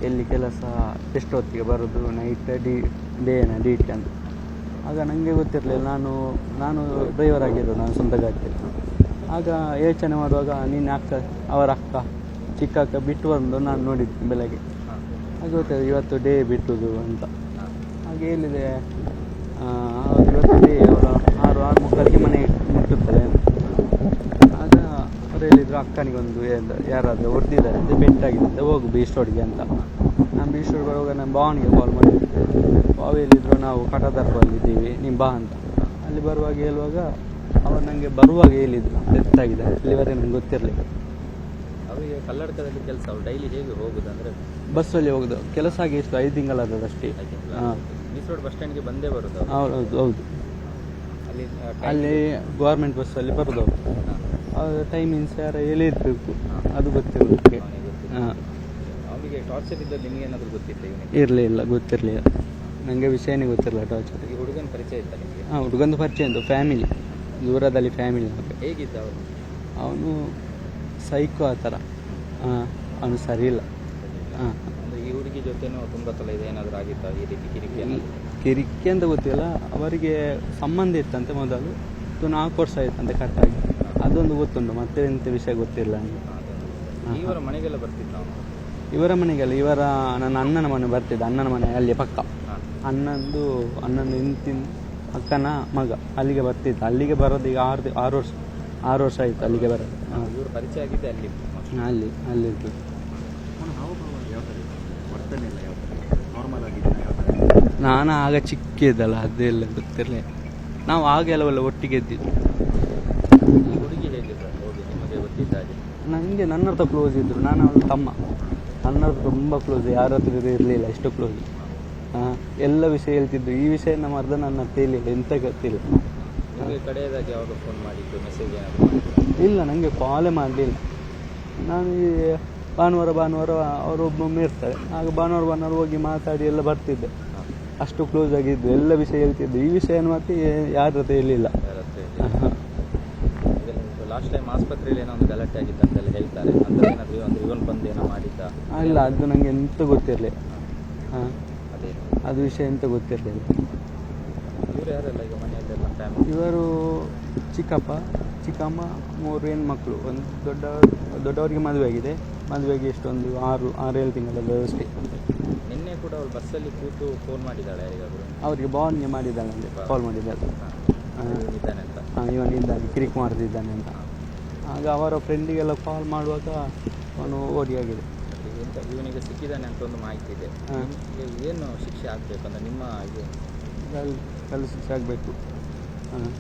ಎಲ್ಲಿ ಕೆಲಸ ಎಷ್ಟು ಹೊತ್ತಿಗೆ ಬರೋದು, ನೈಟ್ ಡೇನ ಡ್ಯೂಟಿ ಅಂತ. ಆಗ ನನಗೆ ಗೊತ್ತಿರಲಿಲ್ಲ, ನಾನು ಡ್ರೈವರ್ ಆಗಿರೋದು, ನಾನು ಸ್ವಂತ ಗಾಡಿ. ಆಗ ಯೋಚನೆ ಮಾಡುವಾಗ ನಿನ್ನ ಅಕ್ಕ, ಅವರ ಅಕ್ಕ, ಚಿಕ್ಕ ಅಕ್ಕ ಬಿಟ್ಟು ಬಂದು ನಾನು ನೋಡಿದ್ದೆ ಬೆಳಗ್ಗೆ. ಹಾಗೆ ಗೊತ್ತಿದೆ ಇವತ್ತು ಡೇ ಬಿಟ್ಟುದು ಅಂತ. ಹಾಗೆ ಹೇಳಿದೆ ಇವತ್ತು ಡೇ ಅವರು 6:30ಕ್ಕೆ ಮನೆಗೆ ಮುಟ್ಟುತ್ತದೆ. ಆಗ ಅವ್ರು ಹೇಳಿದರು ಅಕ್ಕನಿಗೊಂದು ಯಾರಾದರೂ ಹೊಡೆದಿದ್ದಾರೆ ಅಂತ, ಬೆಟ್ಟಾಗಿದೆ, ಹೋಗು ಬೀಚ್ ರೋಡ್ಗೆ ಅಂತ. ನಾನು ಬೀಚ್ ರೋಡ್ ಬರುವಾಗ ನನ್ನ ಭಾವನಿಗೆ ಕಾಲ್ ಮಾಡಿದ್ದೆ. ಭಾವ ಹೇಳಿದರು ನಾವು ಕಟದರ್ಪಲ್ಲಿದ್ದೀವಿ, ನೀವು ಬಾ ಅಂತ. ಅಲ್ಲಿ ಬರುವಾಗ ಹೇಳುವಾಗ ಅವರು ನನಗೆ ಬರುವಾಗ ಹೇಳಿದರು ಡೆತ್ತಾಗಿದೆ, ಅಲ್ಲಿವರೆಗೆ ನನಗೆ ಗೊತ್ತಿರಲಿಲ್ಲ. ಅವರಿಗೆ ಕಲ್ಲಡ್ಕದಲ್ಲಿ ಕೆಲಸ, ಅವ್ರು ಡೈಲಿ ಹೇಗೆ ಹೋಗೋದಂದರೆ ಬಸ್ಸಲ್ಲಿ ಹೋಗೋದು. ಕೆಲಸ ಆಗಿ ಎಷ್ಟು 5 ತಿಂಗಳಾದದಷ್ಟೇ. ಹಾಂ, ಬೀಚ್ ರೋಡ್ ಬಸ್ ಸ್ಟ್ಯಾಂಡ್ಗೆ ಬಂದೇ ಬರೋದು. ಹೌದು. ಅಲ್ಲಿ ಗೌರ್ಮೆಂಟ್ ಬಸ್ಸಲ್ಲಿ ಬರೋದು. ಅವ್ರ ಟೈಮಿಂಗ್ಸ್ ಯಾರು ಹೇಳಿರಬೇಕು, ಅದು ಗೊತ್ತಿರಲಿಕ್ಕೆ. ಹಾಂ, ಅವರಿಗೆ ಟಾರ್ಚರ್ ಇದ್ದಲ್ಲಿ ನಿಮಗೆ ಏನಾದರೂ ಗೊತ್ತಿಲ್ಲ? ಇರಲಿಲ್ಲ, ಗೊತ್ತಿರಲಿಲ್ಲ. ನನಗೆ ವಿಷಯನೇ ಗೊತ್ತಿರಲಿಲ್ಲ ಟಾರ್ಚರ್. ಈ ಹುಡುಗನ ಪರಿಚಯ ಇತ್ತ ನಿಮಗೆ? ಹಾಂ, ಹುಡುಗಂದು ಪರಿಚಯ ಉಂಟು, ಫ್ಯಾಮಿಲಿ, ದೂರದಲ್ಲಿ ಫ್ಯಾಮಿಲಿ. ಹೇಗಿದ್ದ ಅವರು? ಅವನು ಸೈಕೋ ಆ ಥರ. ಹಾಂ, ಅವನು ಸರಿ ಇಲ್ಲ. ಹಾಂ, ಅಂದರೆ ಈ ಹುಡುಗಿ ಜೊತೆನೂ ತುಂಬ ಸಲ ಇದೆ, ಏನಾದರೂ ಆಗಿತ್ತ ಈ ರೀತಿ ಕಿರಿಕಿ ಅಂತ ಗೊತ್ತಿಲ್ಲ. ಅವರಿಗೆ ಸಂಬಂಧ ಇತ್ತಂತೆ ಮೊದಲು, 4 ವರ್ಷ ಆಯ್ತಂತೆ ಕಟ್ಟಾಗಿ. ಅದೊಂದು ಗೊತ್ತುಂಟು, ಮತ್ತೆ ಎಂಥ ವಿಷಯ ಗೊತ್ತಿಲ್ಲ ನನಗೆ. ಇವರ ಮನೆಗೆಲ್ಲ ಬರ್ತಿದ್ದ ನಾವು? ಇವರ ಮನೆಗೆಲ್ಲ ನನ್ನ ಅಣ್ಣನ ಮನೆ ಬರ್ತಿದ್ದ. ಅಣ್ಣನ ಮನೆ ಅಲ್ಲಿ ಪಕ್ಕ. ಅಣ್ಣಂದು ಇಂತಿನ ಅಕ್ಕನ ಮಗ ಅಲ್ಲಿಗೆ ಬರ್ತಿದ್ದ. ಅಲ್ಲಿಗೆ ಬರೋದು ಈಗ 6 ವರ್ಷ ಆಯಿತು ಅಲ್ಲಿಗೆ ಬರೋದು. ಇವರು ಪರಿಚಯ ಆಗಿದ್ದೆ ಅಲ್ಲಿದ್ದು. ನಾನು ಆಗ ಚಿಕ್ಕಿದ್ದಲ್ಲ, ಅದೆಲ್ಲ ಗೊತ್ತಿರಲಿಲ್ಲ. ನಾವು ಆಗ ಎಲ್ಲವೆಲ್ಲ ಒಟ್ಟಿಗೆ ಇದ್ದಿದ್ದು. ಹುಡುಗಿ ಹೇಗಿದ್ದ ಹೋಗಿ ನಿಮಗೆ ಗೊತ್ತಿದ್ದ ಹಾಗೆ? ನನಗೆ ನನ್ನ ಹತ್ರ ಕ್ಲೋಸ್ ಇದ್ದರು, ನಾನು ಅವಳ ತಮ್ಮ. ನನ್ನ ಹತ್ರ ತುಂಬ ಕ್ಲೋಸ್, ಯಾರ ಹತ್ರ ಇರಲಿಲ್ಲ ಎಷ್ಟು ಕ್ಲೋಸ್. ಎಲ್ಲ ವಿಷಯ ಹೇಳ್ತಿದ್ದು. ಈ ವಿಷಯ ನಮ್ಮ ಅರ್ಧ ನನ್ನ ತೇಲಿಲ್ಲ, ಎಂತ ಗೊತ್ತಿಲ್ಲ. ನಿಮಗೆ ಕಡೆಯದಾಗಿ ಯಾವಾಗ ಫೋನ್ ಮಾಡಿದ್ದು, ಮೆಸೇಜ್ ಏನಾದರೂ? ಇಲ್ಲ, ನನಗೆ ಕಾಲೇ ಮಾಡಲಿಲ್ಲ. ನಾನು ಈ ಭಾನುವಾರ ಅವರೊಬ್ಬೊಮ್ಮೆ ಇರ್ತಾರೆ. ಆಗ ಭಾನುವಾರ ಹೋಗಿ ಮಾತಾಡಿ ಎಲ್ಲ ಬರ್ತಿದ್ದೆ. ಅಷ್ಟು ಕ್ಲೋಸ್ ಆಗಿದ್ದು, ಎಲ್ಲ ವಿಷಯ ಹೇಳ್ತಿದ್ದು. ಈ ವಿಷಯ ಮತ್ತೆ ಯಾರ ಹತ್ರ ಹೇಳಿಲ್ಲ. ಲಾಸ್ಟ್ ಟೈಮ್ ಆಸ್ಪತ್ರೆಯಲ್ಲಿ ಏನೋ ಒಂದು ಗಲಾಟೆ ಆಗಿತ್ತು ಅಂತೆಲ್ಲ ಹೇಳ್ತಾರೆ. ಅಂತ ಏನಾದರೂ ಇವನ್ ಬಂದು ಏನೋ ಮಾಡಿದ್ದ? ಇಲ್ಲ, ಅದು ನನಗೆ ಎಂತ ಗೊತ್ತಿರಲಿಲ್ಲ. ಹಾಂ, ಅದೇ ಅದು ವಿಷಯ ಎಂತ ಗೊತ್ತಿರಲಿಲ್ಲ. ಇವರು ಯಾರೆಲ್ಲ ಈಗ ಮನೆಯಲ್ಲೆಲ್ಲ ಫ್ಯಾಮಿಲಿ? ಇವರು ಚಿಕ್ಕಪ್ಪ, ಚಿಕ್ಕಮ್ಮ, 3 ಹೆಣ್ಮಕ್ಳು. ಒಂದು ದೊಡ್ಡವರಿಗೆ ಮದುವೆ ಆಗಿದೆ. ಮದುವೆಗೆ ಎಷ್ಟೊಂದು 6-7 ತಿಂಗಳದ್ದು ಅಷ್ಟೇ. ನಿನ್ನೆ ಕೂಡ ಅವಳು ಬಸ್ಸಲ್ಲಿ ಕೂತು ಫೋನ್ ಮಾಡಿದ್ದಾಳೆ ಯಾರಿಗಾದರೂ? ಅವರಿಗೆ ಭಾವನಿಗೆ ಮಾಡಿದ್ದಾಳೆ, ಅಂದರೆ ಕಾಲ್ ಮಾಡಿದ್ದಾಳೆ. ಇದ್ದಾನೆ ಅಂತ? ಹಾಂ, ಇವನಿದ್ದಾನೆ, ಕಿರಿಕ್ ಮಾಡ್ತಿದ್ದಾನೆ ಅಂತ. ಆಗ ಅವರ ಫ್ರೆಂಡಿಗೆಲ್ಲ ಕಾಲ್ ಮಾಡುವಾಗ ಅವನು ಓಡಿಯಾಗಿದೆ. ಇವನಿಗೆ ಸಿಕ್ಕಿದ್ದಾನೆ ಅಂತ ಒಂದು ಮಾಹಿತಿ ಇದೆ. ಏನು ಶಿಕ್ಷೆ ಆಗಬೇಕು ಅಂದರೆ ನಿಮ್ಮ ಇದು? ಶಿಕ್ಷೆ ಆಗಬೇಕು. ಹಾಂ.